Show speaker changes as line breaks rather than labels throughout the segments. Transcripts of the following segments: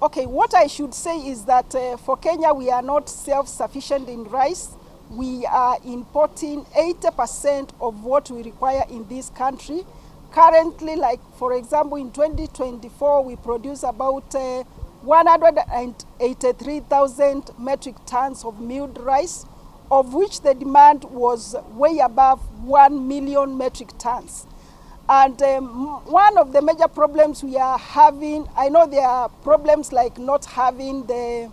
Okay, what I should say is that for Kenya, we are not self-sufficient in rice. We are importing 80% of what we require in this country. Currently, like for example, in 2024, we produce about 183,000 metric tons of milled rice, of which the demand was way above 1 million metric tons. And one of the major problems we are having, I know there are problems like not having the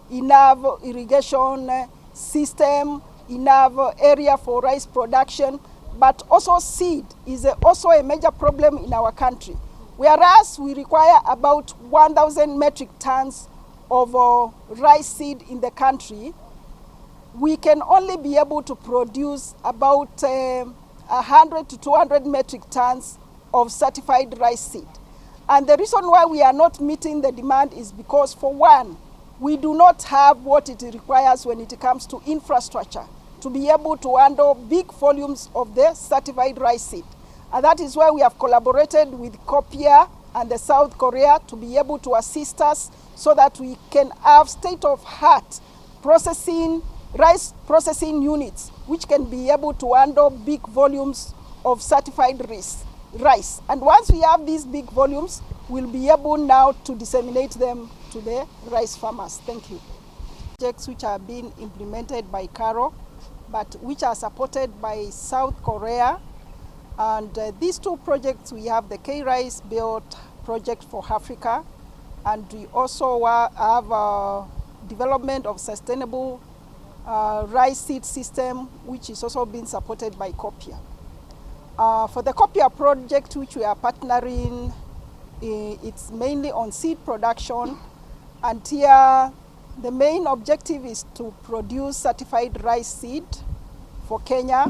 enough irrigation system, enough area for rice production, but also seed is also a major problem in our country. Whereas we require about 1,000 metric tons of rice seed in the country, we can only be able to produce about 100 to 200 metric tons of certified rice seed. And the reason why we are not meeting the demand is because, for one, we do not have what it requires when it comes to infrastructure to be able to handle big volumes of the certified rice seed. And that is why we have collaborated with Korea and the South Korea to be able to assist us so that we can have state-of-the-art rice processing units which can be able to handle big volumes of certified rice. And once we have these big volumes, we'll be able now to disseminate them to the rice farmers. Thank you. Projects which are being implemented by KALRO, but which are supported by South Korea. And these two projects, we have the K-Rice Build project for Africa, and we also have development of sustainable rice seed system, which is also being supported by Korea. For the Korea project, which we are partnering, it's mainly on seed production, and here the main objective is to produce certified rice seed for Kenya.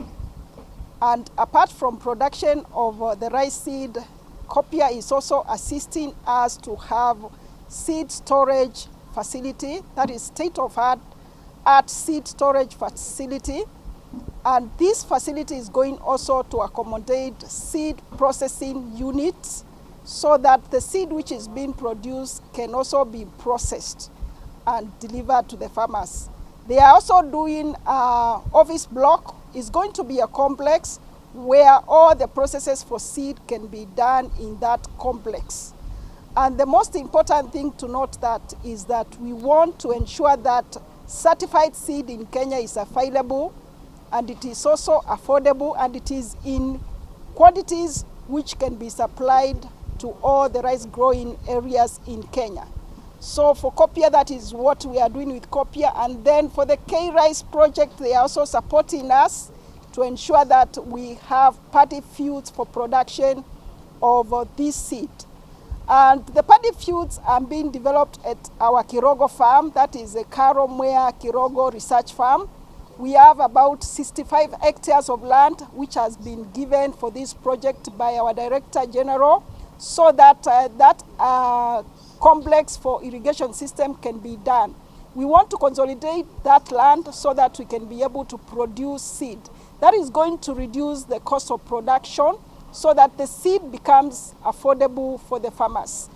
And apart from production of the rice seed, Korea is also assisting us to have seed storage facility, that is state-of-the-art seed storage facility. And this facility is going also to accommodate seed processing units so that the seed which is being produced can also be processed and delivered to the farmers. They are also doing office block. It's going to be a complex where all the processes for seed can be done in that complex. And the most important thing to note that is that we want to ensure that certified seed in Kenya is available, and it is also affordable, and it is in quantities which can be supplied to all the rice growing areas in Kenya. So for Korea, that is what we are doing with Korea. And then for the K-Rice project, they are also supporting us to ensure that we have paddy fields for production of this seed. And the paddy fields are being developed at our Kirogo farm, that is a KALRO Kirogo research farm. We have about 65 hectares of land which has been given for this project by our Director General, so that complex for irrigation system can be done. We want to consolidate that land so that we can be able to produce seed. That is going to reduce the cost of production so that the seed becomes affordable for the farmers.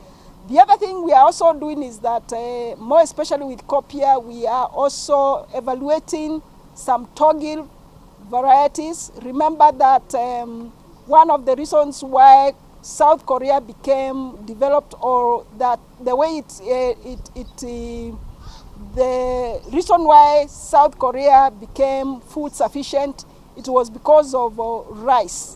The other thing we are also doing is that, more especially with Korea, we are also evaluating some toggle varieties. Remember that one of the reasons why South Korea became developed, or that the way the reason why South Korea became food sufficient, it was because of rice.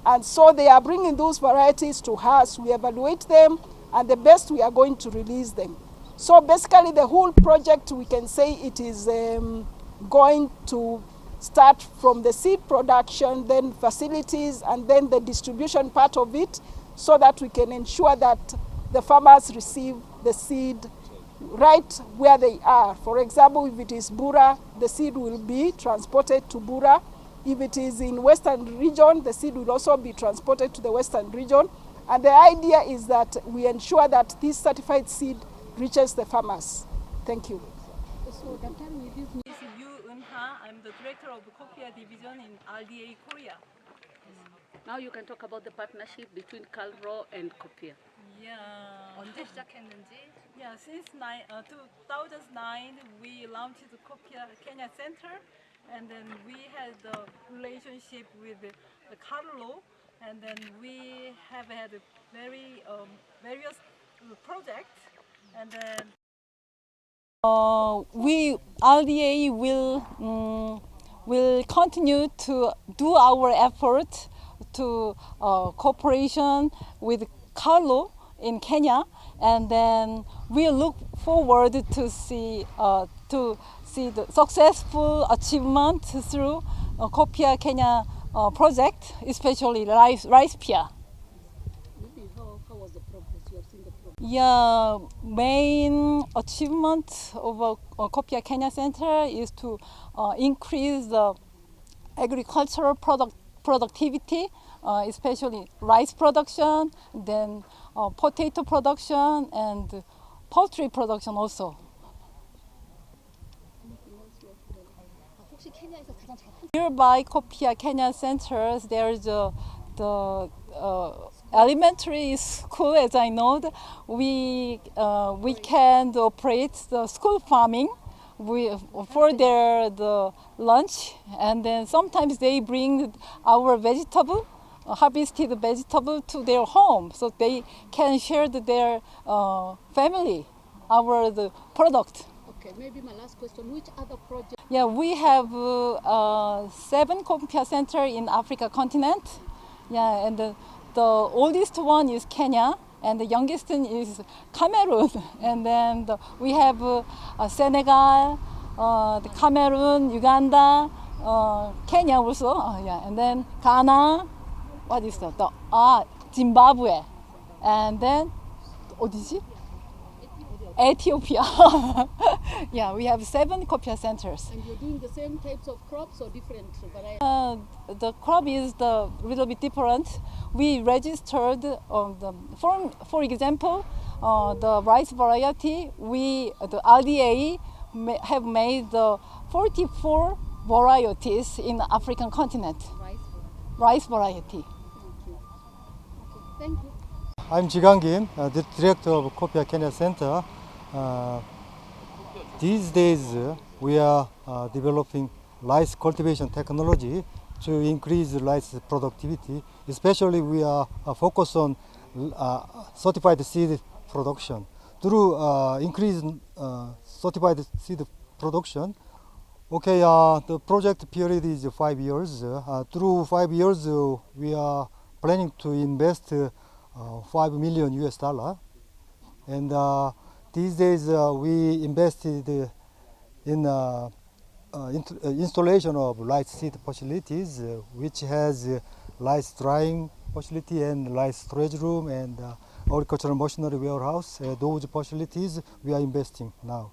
And so they are bringing those varieties to us. We evaluate them, and the best we are going to release them. So basically the whole project, we can say it is going to start from the seed production, then facilities, and then the distribution part of it, so that we can ensure that the farmers receive the seed right where they are. For example, if it is Bura, the seed will be transported to Bura. If it is in Western region, the seed will also be transported to the Western region. And the idea is that we ensure that this certified seed reaches the farmers. Thank you.
So, Dr. I'm the director of the Korea division in RDA Korea.
Now you can talk about the partnership between KALRO and Korea.
Yeah. 언제 시작했는지 Yeah, since 2009, we launched the Kenya Center, and then we had the relationship with the KALRO, and then we have had very various projects, and then we RDA will continue to do our effort to cooperation with KALRO in Kenya, and then we look forward to see the successful achievement through Copia Kenya project, especially rice pea.
Maybe how was the progress? You have seen the progress.
Yeah, main achievement of Copia Kenya Center is to increase the agricultural productivity, especially rice production, then potato production, and poultry production also.
혹시 케냐에서 가장 잘
Nearby Copia Kenya centers, there's the elementary school, as I know. We can operate the school farming for the lunch, and then sometimes they bring our vegetable, harvested vegetable to their home, so they can share their family the product.
Okay, maybe my last question. Which other project?
Yeah, we have 7 Copia Center in Africa continent. Yeah, and the oldest one is Kenya, and the youngest one is Cameroon. And then we have Senegal, the Cameroon, Uganda, Kenya also. Yeah, and then Ghana. What is that? Zimbabwe, and then 어디지? Ethiopia. Yeah, we have 7 Copia centers.
And you're doing the same types of crops or different varieties?
The crop is a little bit different. We registered for example, the rice variety. The RDA have made 44 varieties in the African continent. Rice variety.
Thank you. Okay, thank you.
I'm Jigang Kim, the director of Copia Kenya Center. These days, we are developing rice cultivation technology to increase rice productivity. Especially, we are focused on certified seed production. Through increased certified seed production, the project period is 5 years. Through 5 years, we are planning to invest $5 million US, and these days we invested in installation of rice seed facilities, which has rice drying facility and rice storage room and agricultural machinery warehouse. Those facilities we are investing now.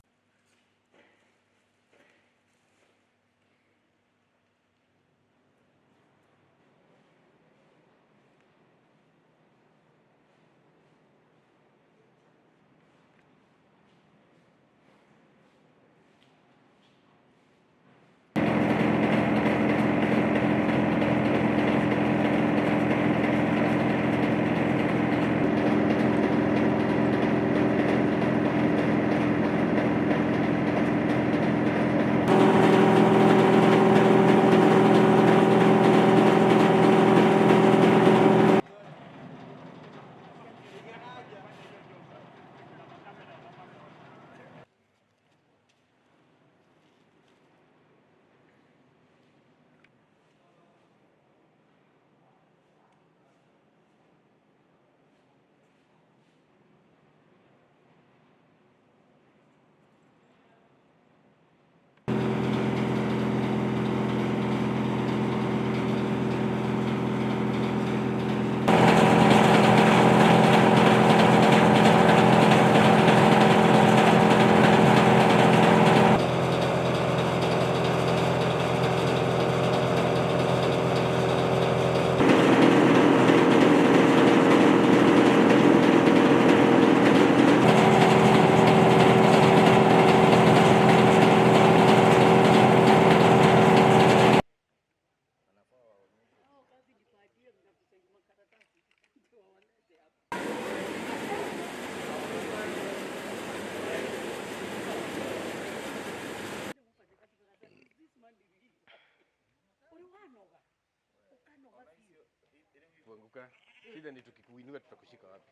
Kuanguka. Shida ni tukikuinua tutakushika wapi?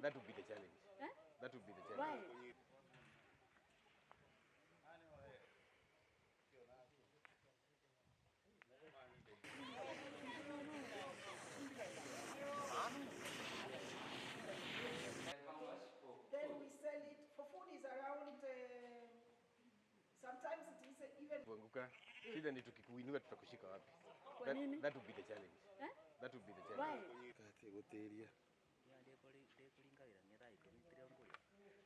That would be the challenge. That would be the challenge.
Why?
Then we sell it for food is around sometimes it is even
Kuanguka. Shida ni tukikuinua tutakushika wapi? That would be the challenge. That would be the challenge.
Why?
Kati guteria.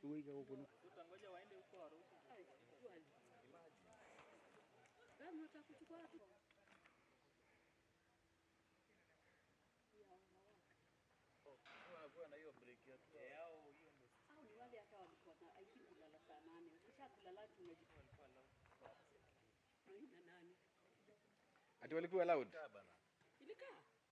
Uiga huko. Utangoja waende huko harusi. Kama unataka kuchukua watu.
Wanakuwa na hiyo break ya tu. Yao hiyo ndio.
Au ni wale hata walikuwa na aiki kulala saa 8. Ukishakula lunch unajitoa alikuwa na nani?
Ati walikuwa loud?
Ilikaa.